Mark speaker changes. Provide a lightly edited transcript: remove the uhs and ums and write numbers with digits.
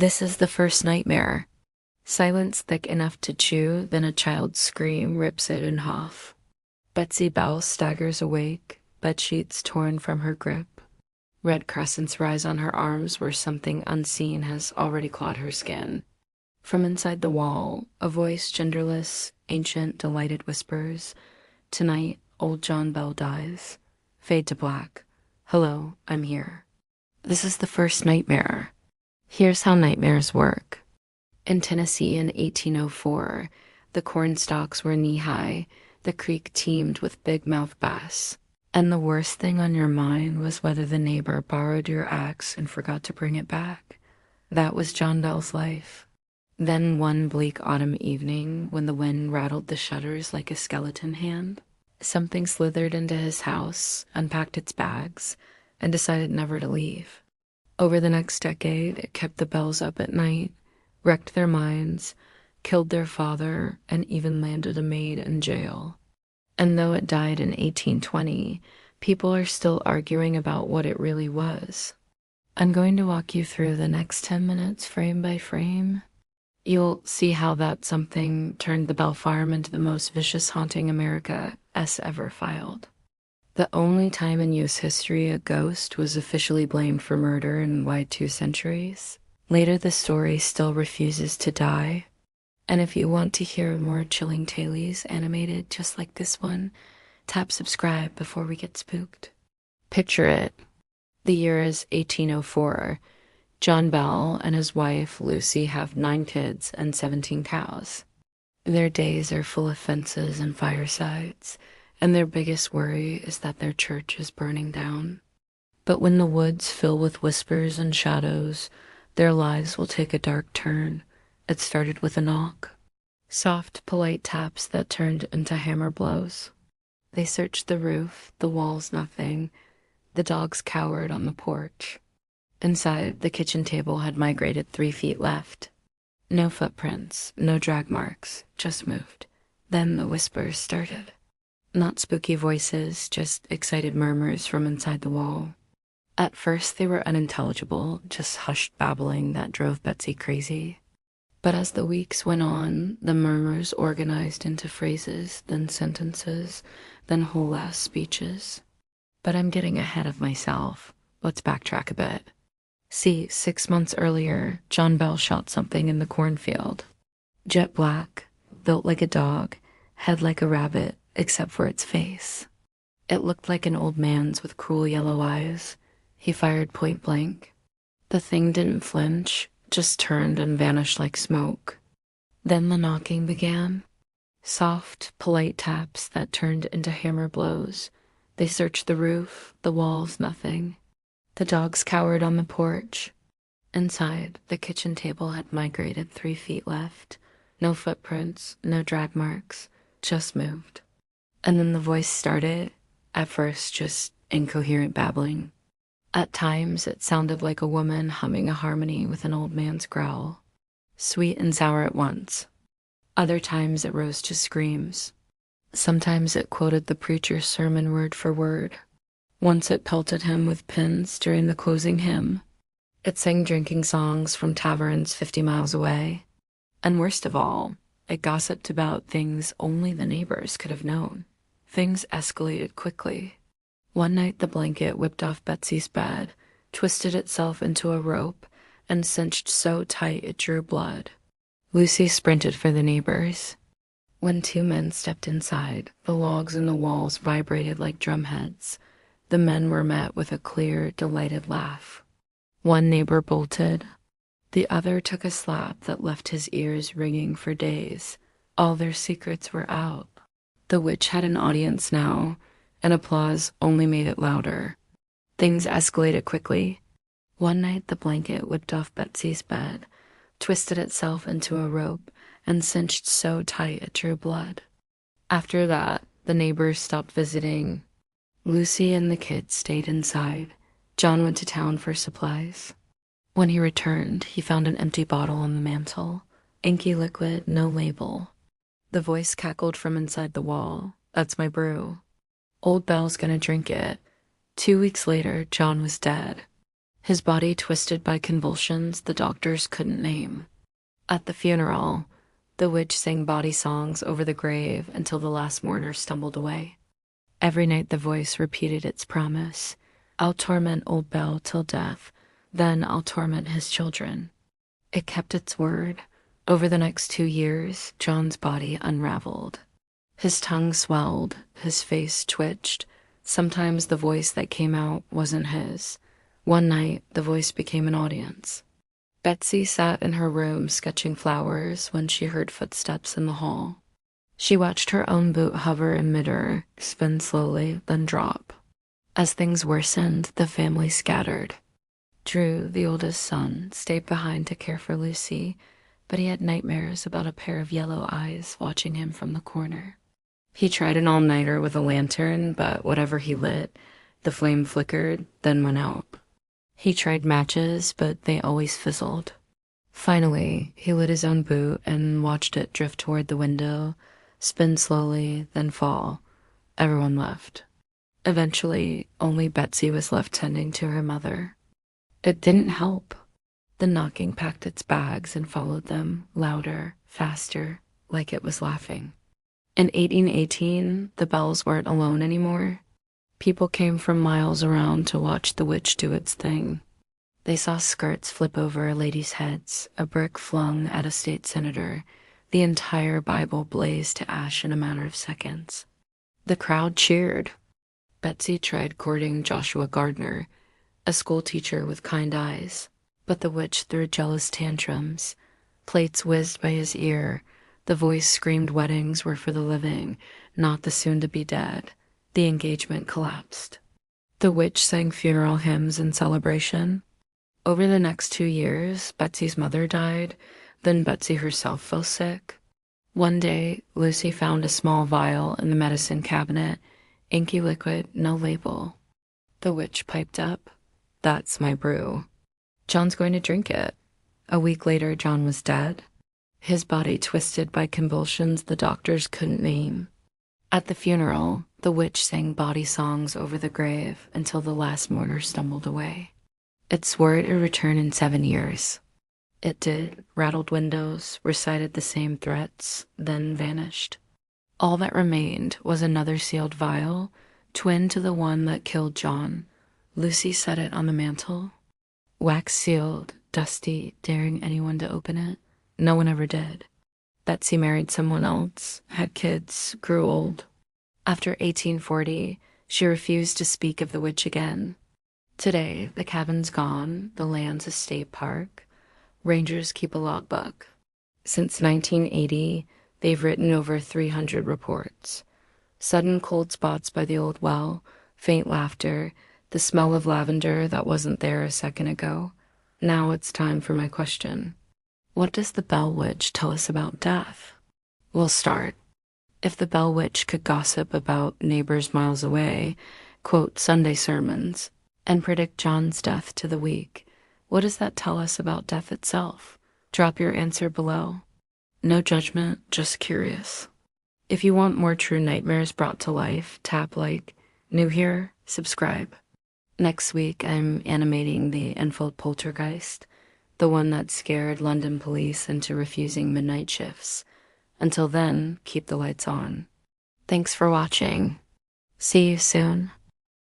Speaker 1: This is the first nightmare. Silence thick enough to chew, then a child's scream rips it in half. Betsy Bell staggers awake, bedsheets torn from her grip. Red crescents rise on her arms where something unseen has already clawed her skin. From inside the wall, a voice genderless, ancient, delighted whispers, "Tonight, old John Bell dies." Fade to black. "Hello, I'm here." This is the first nightmare. Here's how nightmares work. In Tennessee in 1804, the corn stalks were knee-high, the creek teemed with big-mouth bass, and the worst thing on your mind was whether the neighbor borrowed your axe and forgot to bring it back. That was John Bell's life. Then one bleak autumn evening, when the wind rattled the shutters like a skeleton hand, something slithered into his house, unpacked its bags, and decided never to leave. Over the next decade, it kept the Bells up at night, wrecked their minds, killed their father, and even landed a maid in jail. And though it died in 1820, people are still arguing about what it really was. I'm going to walk you through the next 10 minutes frame by frame. You'll see how that something turned the Bell Farm into the most vicious haunting America has ever filed. The only time in U.S. history a ghost was officially blamed for murder in why 2 centuries. Later, the story still refuses to die. And if you want to hear more chilling tales animated just like this one, tap subscribe before we get spooked. Picture it. The year is 1804. John Bell and his wife, Lucy, have 9 kids and 17 cows. Their days are full of fences and firesides, and their biggest worry is that their church is burning down. But when the woods fill with whispers and shadows, their lives will take a dark turn. It started with a knock. Soft, polite taps that turned into hammer blows. They searched the roof, the walls nothing. The dogs cowered on the porch. Inside, the kitchen table had migrated 3 feet left. No footprints, no drag marks, just moved. Then the whispers started. Not spooky voices, just excited murmurs from inside the wall. At first, they were unintelligible, just hushed babbling that drove Betsy crazy. But as the weeks went on, the murmurs organized into phrases, then sentences, then whole-ass speeches. But I'm getting ahead of myself. Let's backtrack a bit. See, 6 months earlier, John Bell shot something in the cornfield. Jet black, built like a dog, head like a rabbit, except for its face. It looked like an old man's with cruel yellow eyes. He fired point blank. The thing didn't flinch, just turned and vanished like smoke. Then the knocking began. Soft, polite taps that turned into hammer blows. They searched the roof, the walls, nothing. The dogs cowered on the porch. Inside, the kitchen table had migrated 3 feet left. No footprints, no drag marks, just moved. And then the voice started, at first just incoherent babbling. At times, it sounded like a woman humming a harmony with an old man's growl. Sweet and sour at once. Other times, it rose to screams. Sometimes it quoted the preacher's sermon word for word. Once it pelted him with pins during the closing hymn. It sang drinking songs from taverns 50 miles away. And worst of all, it gossiped about things only the neighbors could have known. Things escalated quickly. One night the blanket whipped off Betsy's bed, twisted itself into a rope, and cinched so tight it drew blood. Lucy sprinted for the neighbors. When 2 men stepped inside, the logs in the walls vibrated like drumheads. The men were met with a clear, delighted laugh. One neighbor bolted. The other took a slap that left his ears ringing for days. All their secrets were out. The witch had an audience now, and applause only made it louder. Things escalated quickly. One night the blanket whipped off Betsy's bed, twisted itself into a rope, and cinched so tight it drew blood. After that, the neighbors stopped visiting. Lucy and the kids stayed inside. John went to town for supplies. When he returned, he found an empty bottle on the mantel. Inky liquid, no label. The voice cackled from inside the wall. "That's my brew. Old Bell's gonna drink it." 2 weeks later, John was dead. his body twisted by convulsions the doctors couldn't name. At the funeral, the witch sang bawdy songs over the grave until the last mourner stumbled away. Every night the voice repeated its promise: "I'll torment old Bell till death, then I'll torment his children." It kept its word. Over the next 2 years, John's body unraveled. His tongue swelled, his face twitched. Sometimes the voice that came out wasn't his. One night, the voice became an audience. Betsy sat in her room sketching flowers when she heard footsteps in the hall. She watched her own boot hover in midair, spin slowly, then drop. As things worsened, the family scattered. Drew, the oldest son, stayed behind to care for Lucy, but he had nightmares about a pair of yellow eyes watching him from the corner. He tried an all-nighter with a lantern, but whatever he lit, the flame flickered, then went out. He tried matches, but they always fizzled. Finally, he lit his own boot and watched it drift toward the window, spin slowly, then fall. Everyone left. Eventually, only Betsy was left tending to her mother. It didn't help. The knocking packed its bags and followed them, louder, faster, like it was laughing. In 1818, the bells weren't alone anymore. People came from miles around to watch the witch do its thing. They saw skirts flip over ladies' heads, a brick flung at a state senator. The entire Bible blazed to ash in a matter of seconds. The crowd cheered. Betsy tried courting Joshua Gardner, a school teacher with kind eyes, but the witch threw jealous tantrums. Plates whizzed by his ear. The voice screamed weddings were for the living, not the soon-to-be dead. The engagement collapsed. The witch sang funeral hymns in celebration. Over the next 2 years, Betsy's mother died, then Betsy herself fell sick. One day, Lucy found a small vial in the medicine cabinet, inky liquid, no label. The witch piped up, "That's my brew. John's going to drink it." A week later, John was dead, his body twisted by convulsions the doctors couldn't name. At the funeral, the witch sang bawdy songs over the grave until the last mourner stumbled away. It swore it would return in 7 years. It did, rattled windows, recited the same threats, then vanished. All that remained was another sealed vial, twin to the one that killed John. Lucy set it on the mantel. Wax sealed, dusty, daring anyone to open it. No one ever did. Betsy married someone else, had kids, grew old. After 1840, she refused to speak of the witch again. Today, the cabin's gone, the land's a state park. Rangers keep a logbook. Since 1980, they've written over 300 reports. Sudden cold spots by the old well, faint laughter, the smell of lavender that wasn't there a second ago. Now it's time for my question. What does the Bell Witch tell us about death? We'll start. If the Bell Witch could gossip about neighbors miles away, quote Sunday sermons, and predict John's death to the week, what does that tell us about death itself? Drop your answer below. No judgment, just curious. If you want more true nightmares brought to life, tap like. New here? Subscribe. Next week, I'm animating the Enfield poltergeist, the one that scared London police into refusing midnight shifts. Until then, keep the lights on. Thanks for watching. See you soon.